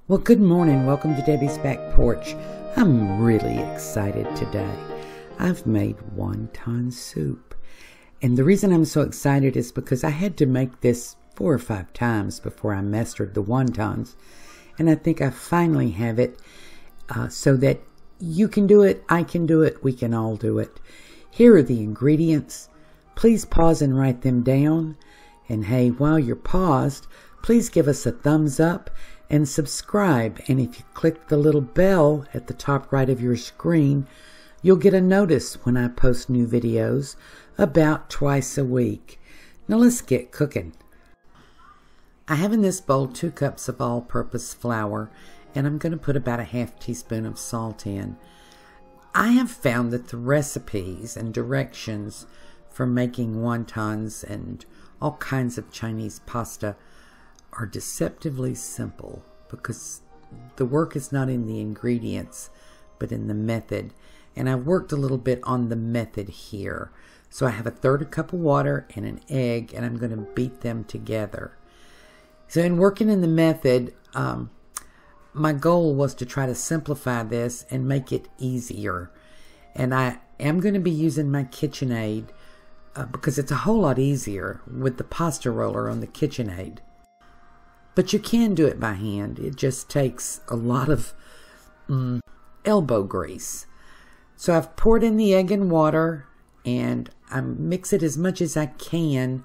Well, good morning. Welcome to Debbie's Back Porch. I'm really excited today. I've made wonton soup. And the reason I'm so excited is because I had to make this 4 or 5 times before I mastered the wontons. And I think I finally have it so that you can do it, I can do it, we can all do it. Here are the ingredients. Please pause and write them down. And hey, while you're paused, please give us a thumbs up and subscribe. And if you click the little bell at the top right of your screen, you'll get a notice when I post new videos about twice a week. Now let's get cooking. I have in this bowl 2 cups of all-purpose flour, and I'm going to put about a ½ teaspoon of salt in. I have found that the recipes and directions for making wontons and all kinds of Chinese pasta are deceptively simple because the work is not in the ingredients but in the method, and I've worked a little bit on the method here. So I have a 1/3 cup of water and an egg, and I'm going to beat them together. So in working in the method, my goal was to try to simplify this and make it easier, and I am going to be using my KitchenAid because it's a whole lot easier with the pasta roller on the KitchenAid. But you can do it by hand. It just takes a lot of elbow grease. So I've poured in the egg and water, and I mix it as much as I can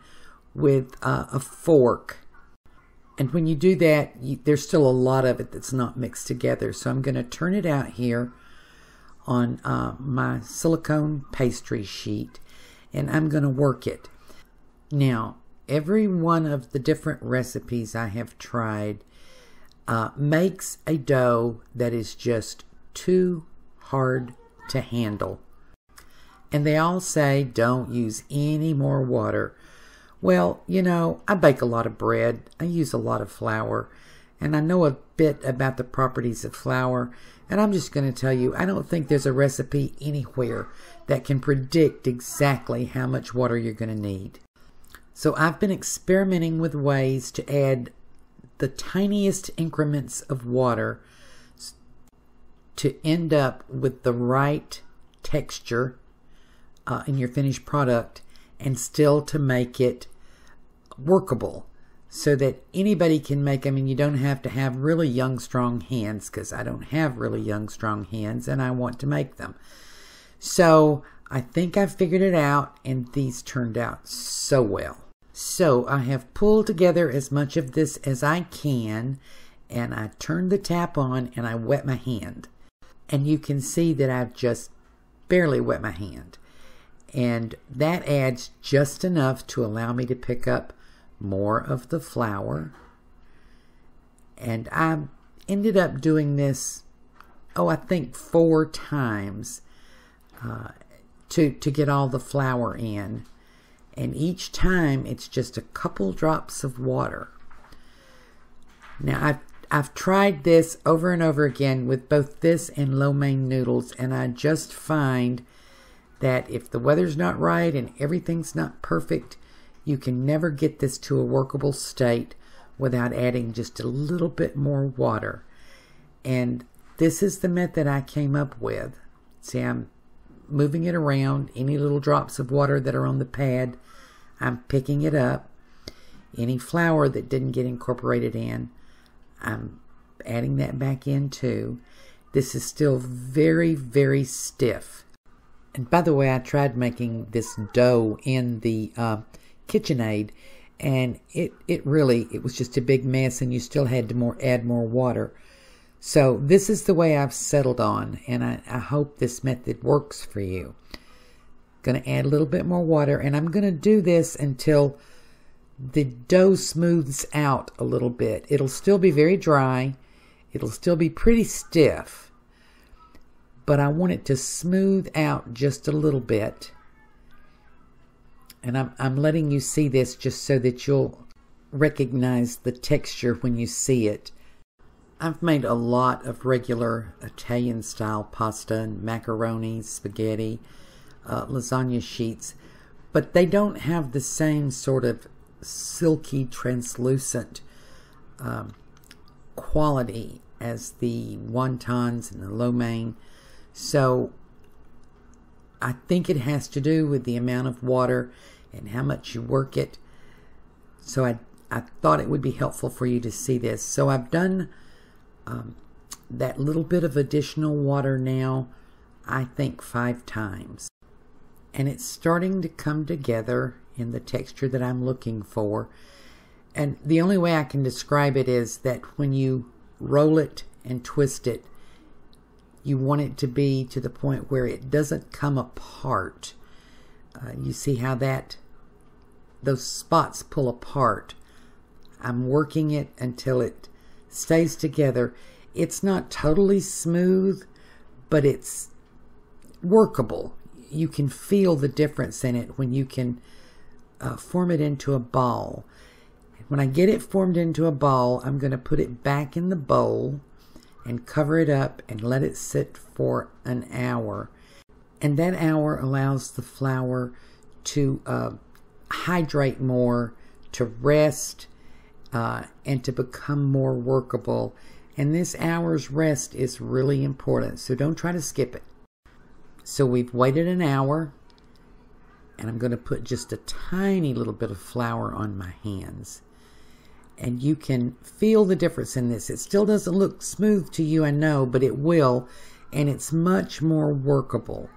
with a fork. And when you do that, there's still a lot of it that's not mixed together. So I'm going to turn it out here on my silicone pastry sheet, and I'm going to work it. Now, every one of the different recipes I have tried makes a dough that is just too hard to handle. And they all say don't use any more water. Well, you know, I bake a lot of bread. I use a lot of flour. And I know a bit about the properties of flour. And I'm just going to tell you, I don't think there's a recipe anywhere that can predict exactly how much water you're going to need. So I've been experimenting with ways to add the tiniest increments of water to end up with the right texture in your finished product, and still to make it workable so that anybody can make them, and you don't have to have really young, strong hands, because I don't have really young, strong hands, and I want to make them. So I think I've figured it out, and these turned out so well. So I have pulled together as much of this as I can, and I turned the tap on and I wet my hand. And you can see that I've just barely wet my hand. And that adds just enough to allow me to pick up more of the flour. And I ended up doing this, I think 4 times to get all the flour in. And each time it's just a couple drops of water. Now I've tried this over and over again with both this and lo mein noodles, and I just find that if the weather's not right and everything's not perfect, you can never get this to a workable state without adding just a little bit more water. And this is the method I came up with. See, I'm moving it around. Any little drops of water that are on the pad, I'm picking it up. Any flour that didn't get incorporated in, I'm adding that back in too. This is still very, very stiff. And by the way, I tried making this dough in the KitchenAid, and it was just a big mess, and you still had to add more water. So this is the way I've settled on, and I hope this method works for you. Going to add a little bit more water, and I'm going to do this until the dough smooths out a little bit. It'll still be very dry. It'll still be pretty stiff, but I want it to smooth out just a little bit. And I'm letting you see this just so that you'll recognize the texture when you see it. I've made a lot of regular Italian style pasta and macaroni, spaghetti, lasagna sheets, but they don't have the same sort of silky, translucent quality as the wontons and the lo mein. So I think it has to do with the amount of water and how much you work it. So I thought it would be helpful for you to see this. So I've done that little bit of additional water now, I think 5 times. And it's starting to come together in the texture that I'm looking for. And the only way I can describe it is that when you roll it and twist it, you want it to be to the point where it doesn't come apart. You see how those spots pull apart. I'm working it until it stays together. It's not totally smooth, but it's workable. You can feel the difference in it when you can form it into a ball. When I get it formed into a ball, I'm going to put it back in the bowl and cover it up and let it sit for an hour. And that hour allows the flour to hydrate more, to rest, and to become more workable. And this hour's rest is really important, so don't try to skip it. So we've waited an hour, and I'm going to put just a tiny little bit of flour on my hands. And you can feel the difference in this. It still doesn't look smooth to you, I know, but it will, and it's much more workable.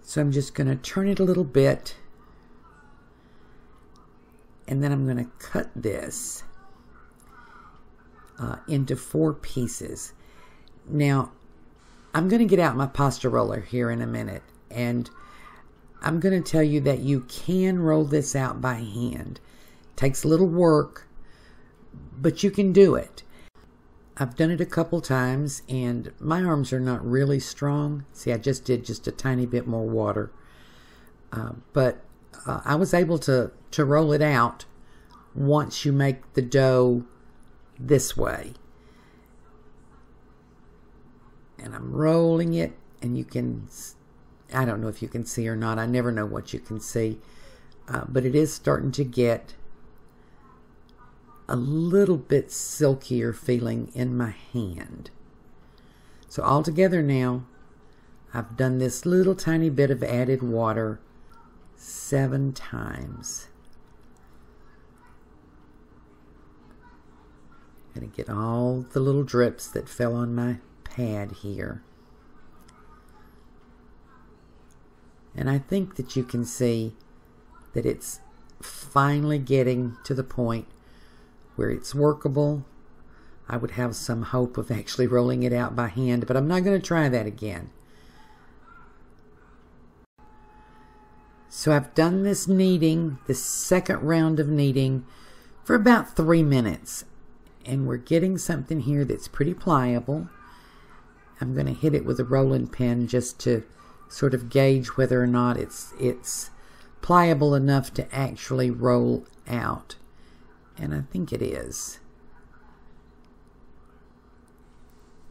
So I'm just going to turn it a little bit, and then I'm going to cut this into 4 pieces. Now, I'm going to get out my pasta roller here in a minute, and I'm going to tell you that you can roll this out by hand. Takes a little work, but you can do it. I've done it a couple times, and my arms are not really strong. See, I just did just a tiny bit more water. But I was able to roll it out once you make the dough this way. And I'm rolling it, and you can, I don't know if you can see or not. I never know what you can see. But it is starting to get a little bit silkier feeling in my hand. So all together now, I've done this little tiny bit of added water 7 times. I'm going to get all the little drips that fell on my pad here. And I think that you can see that it's finally getting to the point where it's workable. I would have some hope of actually rolling it out by hand, but I'm not going to try that again. So I've done this kneading, the second round of kneading, for about 3 minutes. And we're getting something here that's pretty pliable. I'm going to hit it with a rolling pin just to sort of gauge whether or not it's pliable enough to actually roll out. And I think it is.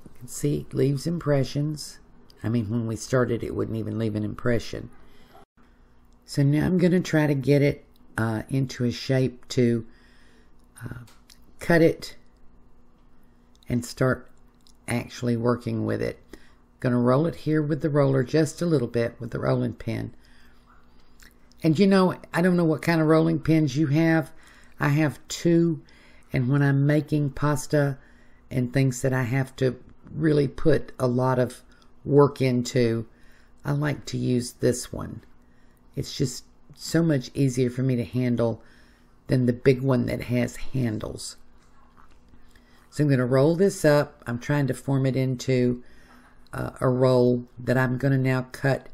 You can see it leaves impressions. I mean, when we started, it wouldn't even leave an impression. So now I'm going to try to get it into a shape to cut it and start actually working with it. I'm going to roll it here with the roller just a little bit with the rolling pin. And you know, I don't know what kind of rolling pins you have. I have 2, and when I'm making pasta and things that I have to really put a lot of work into, I like to use this one. It's just so much easier for me to handle than the big one that has handles. So I'm going to roll this up. I'm trying to form it into a roll that I'm going to now cut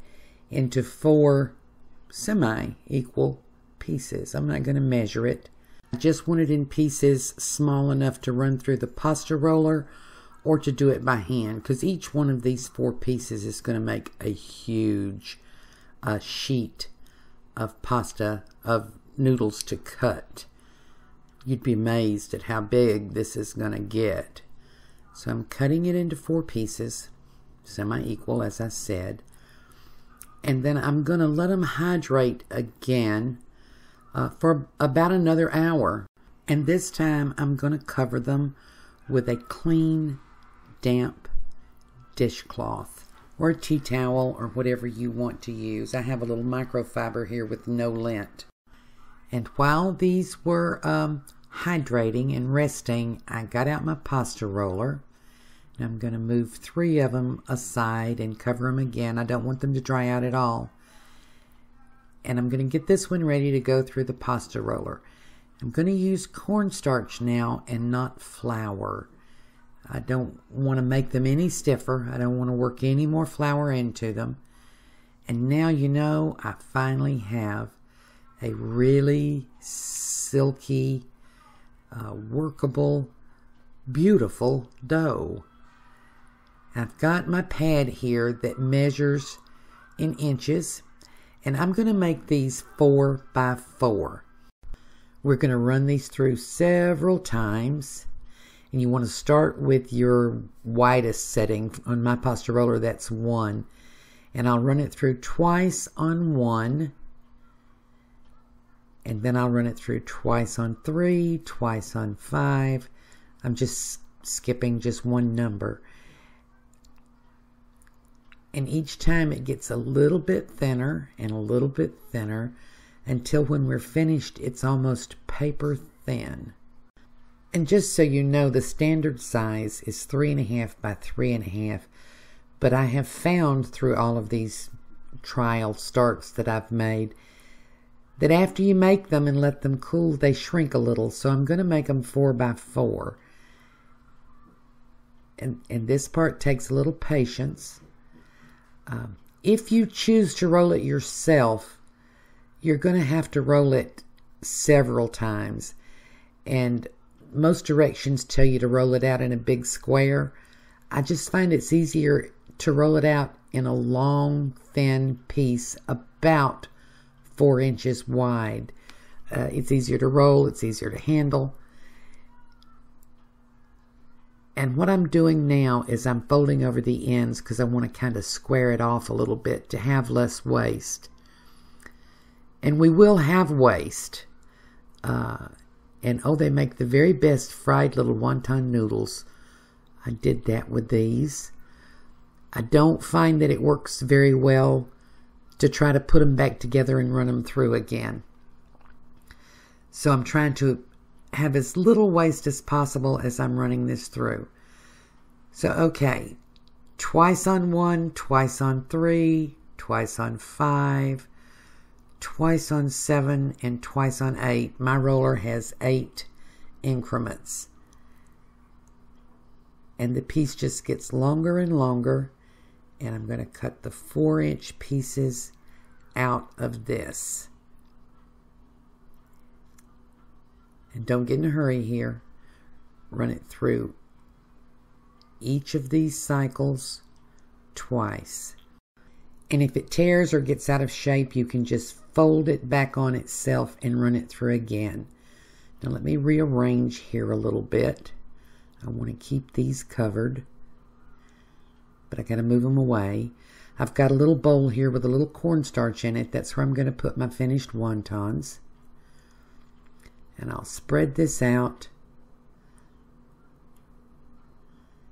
into 4 semi-equal pieces. I'm not going to measure it. I just want it in pieces small enough to run through the pasta roller or to do it by hand, because each one of these 4 pieces is going to make a huge sheet of pasta, of noodles to cut. You'd be amazed at how big this is going to get. So I'm cutting it into 4 pieces, semi-equal as I said, and then I'm going to let them hydrate again for about another hour. And this time I'm going to cover them with a clean, damp dishcloth or a tea towel or whatever you want to use. I have a little microfiber here with no lint. And while these were hydrating and resting, I got out my pasta roller. And I'm going to move 3 of them aside and cover them again. I don't want them to dry out at all. And I'm going to get this one ready to go through the pasta roller. I'm going to use cornstarch now and not flour. I don't want to make them any stiffer. I don't want to work any more flour into them. And now you know I finally have a really silky, workable, beautiful dough. I've got my pad here that measures in inches, and I'm going to make these 4 by 4. We're going to run these through several times. And you want to start with your widest setting. On my pasta roller, that's 1. And I'll run it through twice on 1. And then I'll run it through twice on 3, twice on 5. I'm just skipping just one number. And each time it gets a little bit thinner and a little bit thinner until when we're finished, it's almost paper thin. And just so you know, the standard size is 3.5 by 3.5. But I have found through all of these trial starts that I've made that after you make them and let them cool, they shrink a little. So I'm going to make them 4 by 4. And this part takes a little patience. If you choose to roll it yourself, you're going to have to roll it several times. And most directions tell you to roll it out in a big square. I just find it's easier to roll it out in a long, thin piece about 4 inches wide. It's easier to roll, it's easier to handle. And what I'm doing now is I'm folding over the ends because I want to kind of square it off a little bit to have less waste. And we will have waste. And oh, they make the very best fried little wonton noodles. I did that with these. I don't find that it works very well to try to put them back together and run them through again. So I'm trying to have as little waste as possible as I'm running this through. So, okay, twice on 1, twice on 3, twice on 5, twice on 7, and twice on 8. My roller has 8 increments. And the piece just gets longer and longer. And I'm going to cut the 4-inch pieces out of this. And don't get in a hurry here. Run it through each of these cycles twice. And if it tears or gets out of shape, you can just fold it back on itself and run it through again. Now let me rearrange here a little bit. I want to keep these covered, but I got to move them away. I've got a little bowl here with a little cornstarch in it. That's where I'm going to put my finished wontons. And I'll spread this out.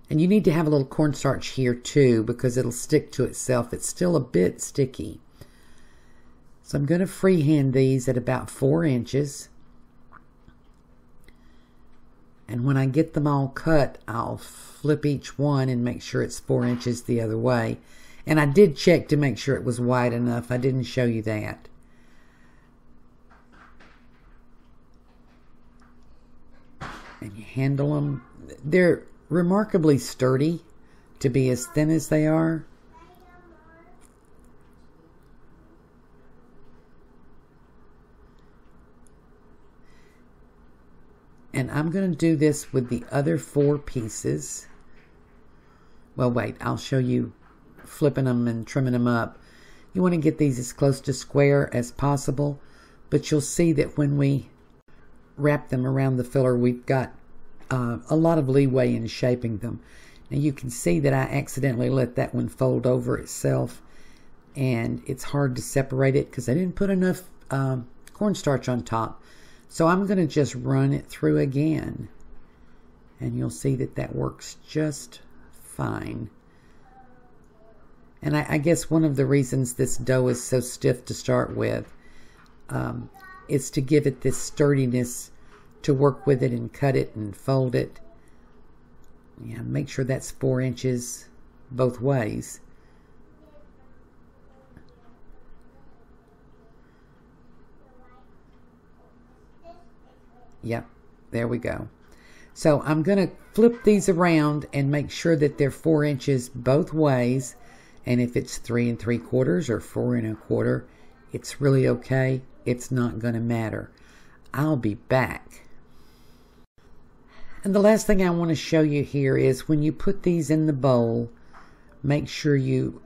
And you need to have a little cornstarch here too because it'll stick to itself. It's still a bit sticky. So I'm going to freehand these at about 4 inches. And when I get them all cut, I'll flip each one and make sure it's 4 inches the other way. And I did check to make sure it was wide enough. I didn't show you that. And you handle them. They're remarkably sturdy to be as thin as they are. And I'm going to do this with the other 4 pieces. Well, wait, I'll show you flipping them and trimming them up. You want to get these as close to square as possible, but you'll see that when we wrap them around the filler, we've got a lot of leeway in shaping them. Now you can see that I accidentally let that one fold over itself, and it's hard to separate it because I didn't put enough cornstarch on top. So I'm going to just run it through again. And you'll see that that works just fine. And I guess one of the reasons this dough is so stiff to start with is to give it this sturdiness to work with it and cut it and fold it. Yeah, make sure that's 4 inches both ways. Yep, there we go. So I'm going to flip these around and make sure that they're 4 inches both ways. And if it's 3 3/4 or 4 1/4, it's really okay. It's not going to matter. I'll be back. And the last thing I want to show you here is when you put these in the bowl, make sure you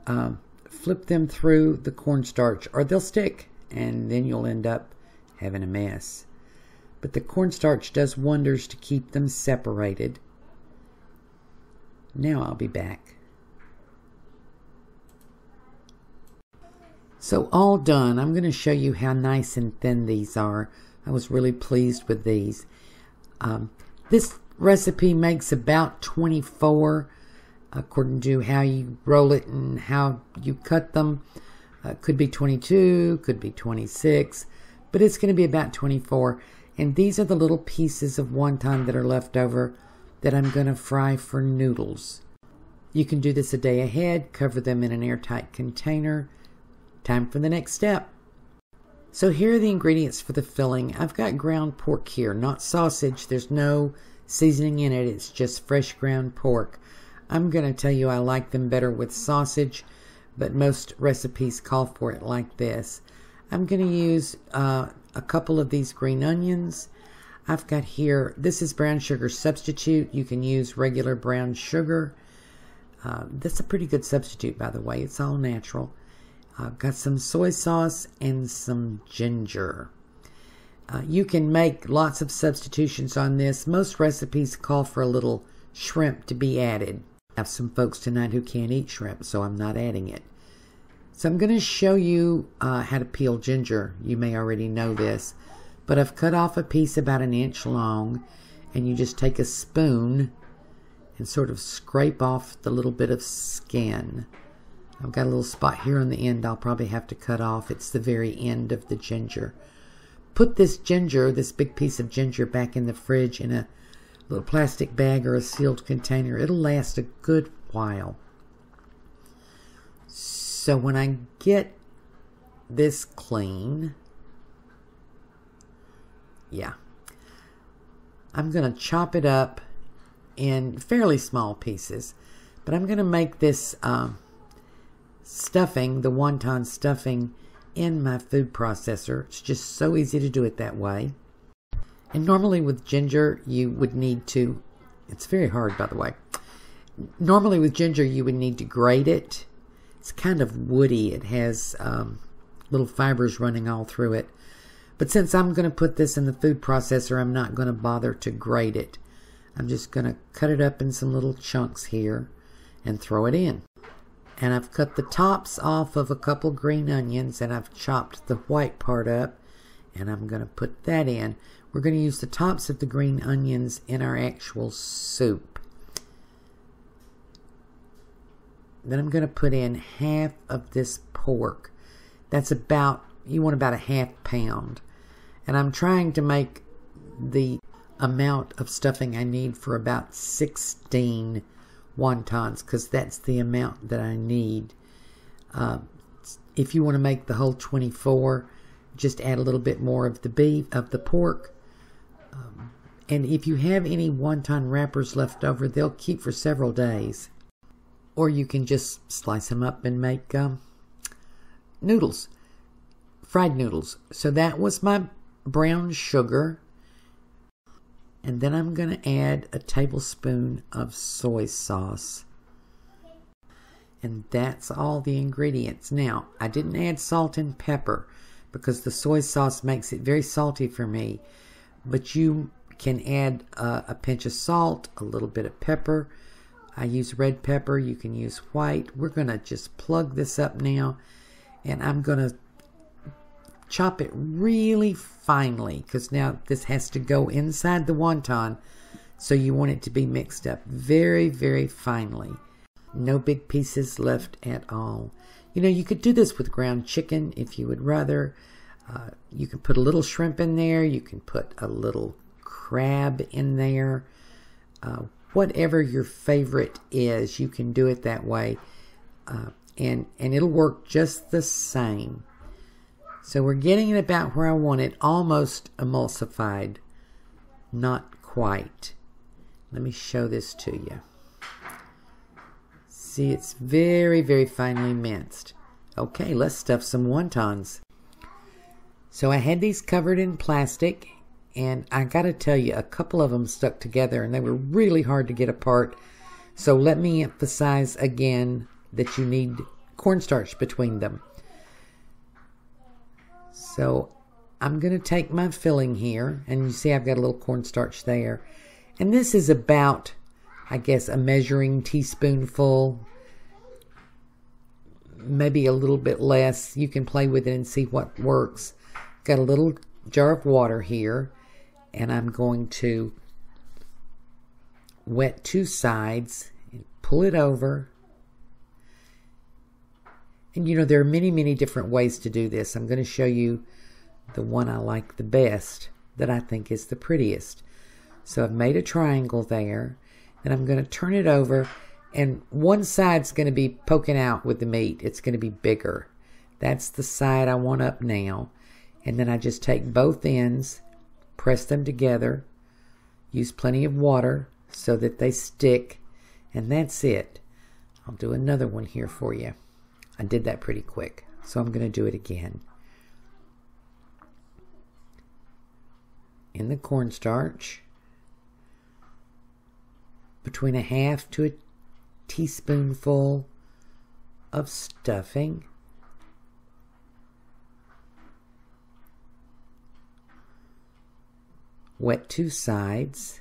flip them through the cornstarch or they'll stick and then you'll end up having a mess. But the cornstarch does wonders to keep them separated. Now I'll be back. So all done. I'm going to show you how nice and thin these are. I was really pleased with these. This recipe makes about 24 according to how you roll it and how you cut them. Could be 22, could be 26, but it's going to be about 24. And these are the little pieces of wonton that are left over that I'm going to fry for noodles. You can do this a day ahead, cover them in an airtight container. Time for the next step. So here are the ingredients for the filling. I've got ground pork here, not sausage. There's no seasoning in it. It's just fresh ground pork. I'm going to tell you I like them better with sausage, but most recipes call for it like this. I'm going to use a couple of these green onions. I've got here, this is brown sugar substitute. You can use regular brown sugar. That's a pretty good substitute, by the way. It's all natural. I've got some soy sauce and some ginger. You can make lots of substitutions on this. Most recipes call for a little shrimp to be added. I have some folks tonight who can't eat shrimp, so I'm not adding it. So I'm going to show you how to peel ginger. You may already know this, but I've cut off a piece about 1 inch long, and you just take a spoon and sort of scrape off the little bit of skin. I've got a little spot here on the end I'll probably have to cut off. It's the very end of the ginger. Put this ginger, this big piece of ginger, back in the fridge in a little plastic bag or a sealed container. It'll last a good while. So when I get this clean, yeah, I'm going to chop it up in fairly small pieces. But I'm going to make this stuffing, the wonton stuffing, in my food processor. It's just so easy to do it that way. And normally with ginger you would need to, it's very hard by the way, normally with ginger you would need to grate it. It's kind of woody. It has little fibers running all through it. But since I'm going to put this in the food processor, I'm not going to bother to grate it. I'm just going to cut it up in some little chunks here and throw it in. And I've cut the tops off of a couple green onions and I've chopped the white part up and I'm going to put that in. We're going to use the tops of the green onions in our actual soup. Then I'm going to put in half of this pork. That's about, you want about a ½ pound. And I'm trying to make the amount of stuffing I need for about 16 wontons, because that's the amount that I need. If you want to make the whole 24, just add a little bit more of the beef, of the pork. And if you have any wonton wrappers left over, they'll keep for several days. Or you can just slice them up and make noodles, fried noodles. So that was my brown sugar. And then I'm going to add a tablespoon of soy sauce. And that's all the ingredients. Now, I didn't add salt and pepper because the soy sauce makes it very salty for me. But you can add a pinch of salt, a little bit of pepper. I use red pepper. You can use white. We're going to just plug this up now. And I'm going to chop it really finely because now this has to go inside the wonton. So you want it to be mixed up very, very finely. No big pieces left at all. You know, you could do this with ground chicken if you would rather. You can put a little shrimp in there. You can put a little crab in there. Whatever your favorite is, you can do it that way. And it'll work just the same. So we're getting it about where I want it, almost emulsified. Not quite. Let me show this to you. See, it's very, very finely minced. Okay, let's stuff some wontons. So I had these covered in plastic, and I gotta tell you, a couple of them stuck together and they were really hard to get apart. So let me emphasize again that you need cornstarch between them. So I'm going to take my filling here, and you see I've got a little cornstarch there. And this is about, I guess, a measuring teaspoonful, maybe a little bit less. You can play with it and see what works. Got a little jar of water here, and I'm going to wet two sides and pull it over. And you know, there are many, many different ways to do this. I'm going to show you the one I like the best, that I think is the prettiest. So I've made a triangle there, and I'm going to turn it over, and one side's going to be poking out with the meat. It's going to be bigger. That's the side I want up now. And then I just take both ends, press them together, use plenty of water so that they stick, and that's it. I'll do another one here for you. I did that pretty quick, so I'm going to do it again. In the cornstarch, between a half to a teaspoonful of stuffing, wet two sides,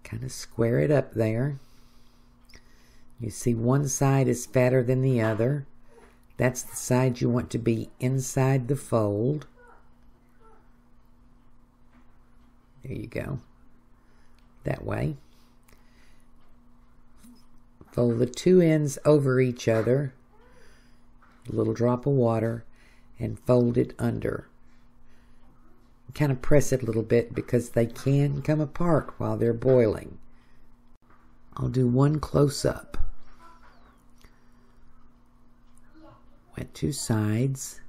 kind of square it up there. You see one side is fatter than the other. That's the side you want to be inside the fold. There you go. That way. Fold the two ends over each other, a little drop of water, and fold it under. Kind of press it a little bit because they can come apart while they're boiling. I'll do one close up. Wet two sides.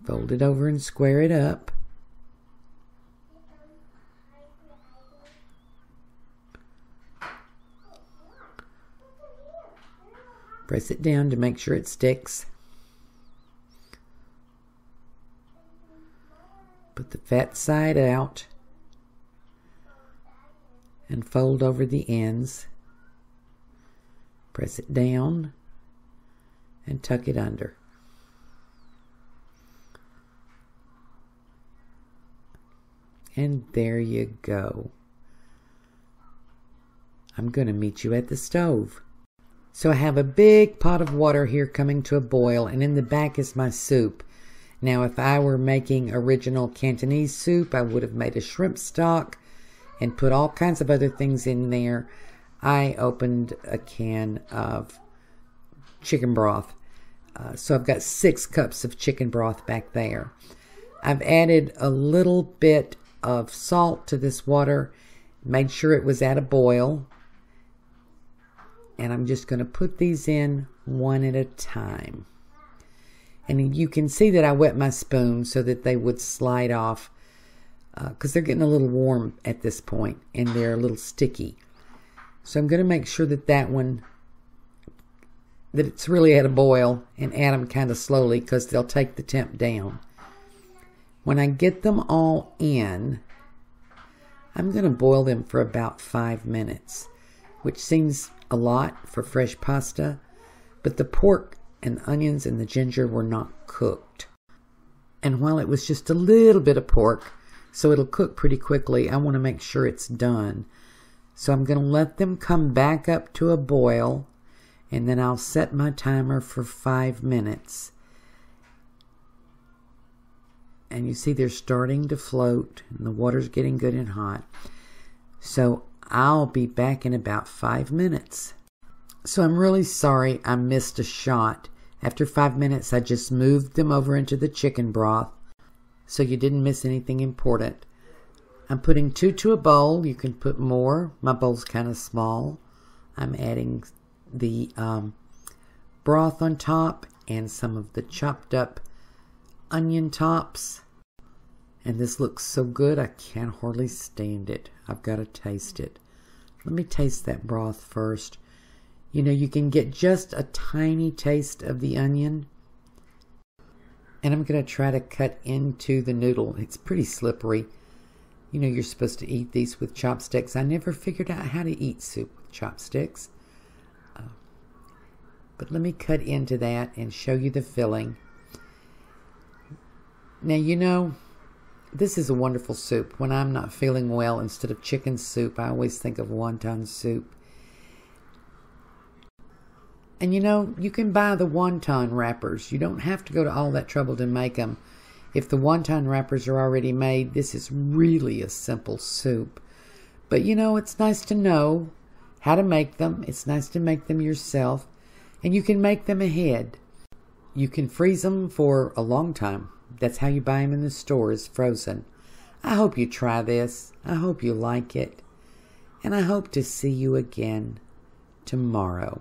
Fold it over and square it up. Press it down to make sure it sticks. Put the fat side out and fold over the ends. Press it down and tuck it under. And there you go. I'm going to meet you at the stove. So I have a big pot of water here coming to a boil, and in the back is my soup. Now, if I were making original Cantonese soup, I would have made a shrimp stock and put all kinds of other things in there. I opened a can of chicken broth. So I've got 6 cups of chicken broth back there. I've added a little bit of salt to this water, made sure it was at a boil. And I'm just going to put these in one at a time. And you can see that I wet my spoon so that they would slide off because they're getting a little warm at this point and they're a little sticky. So I'm going to make sure that that it's really at a boil and add them kind of slowly because they'll take the temp down. When I get them all in, I'm going to boil them for about 5 minutes, which seems a lot for fresh pasta, but the pork and the onions and the ginger were not cooked. And while it was just a little bit of pork, so it'll cook pretty quickly, I want to make sure it's done. So I'm going to let them come back up to a boil, and then I'll set my timer for 5 minutes. And you see they're starting to float and the water's getting good and hot. So I'll be back in about 5 minutes. So I'm really sorry I missed a shot. After 5 minutes, I just moved them over into the chicken broth, so you didn't miss anything important. I'm putting 2 to a bowl. You can put more. My bowl's kind of small. I'm adding the broth on top and some of the chopped up onion tops. And this looks so good, I can't hardly stand it. I've got to taste it. Let me taste that broth first. You know, you can get just a tiny taste of the onion. And I'm going to try to cut into the noodle. It's pretty slippery. You know, you're supposed to eat these with chopsticks. I never figured out how to eat soup with chopsticks. But let me cut into that and show you the filling. Now, you know, this is a wonderful soup. When I'm not feeling well, instead of chicken soup, I always think of wonton soup. And you know, you can buy the wonton wrappers. You don't have to go to all that trouble to make them. If the wonton wrappers are already made, this is really a simple soup. But you know, it's nice to know how to make them. It's nice to make them yourself. And you can make them ahead. You can freeze them for a long time. That's how you buy them in the stores, frozen. I hope you try this. I hope you like it. And I hope to see you again tomorrow.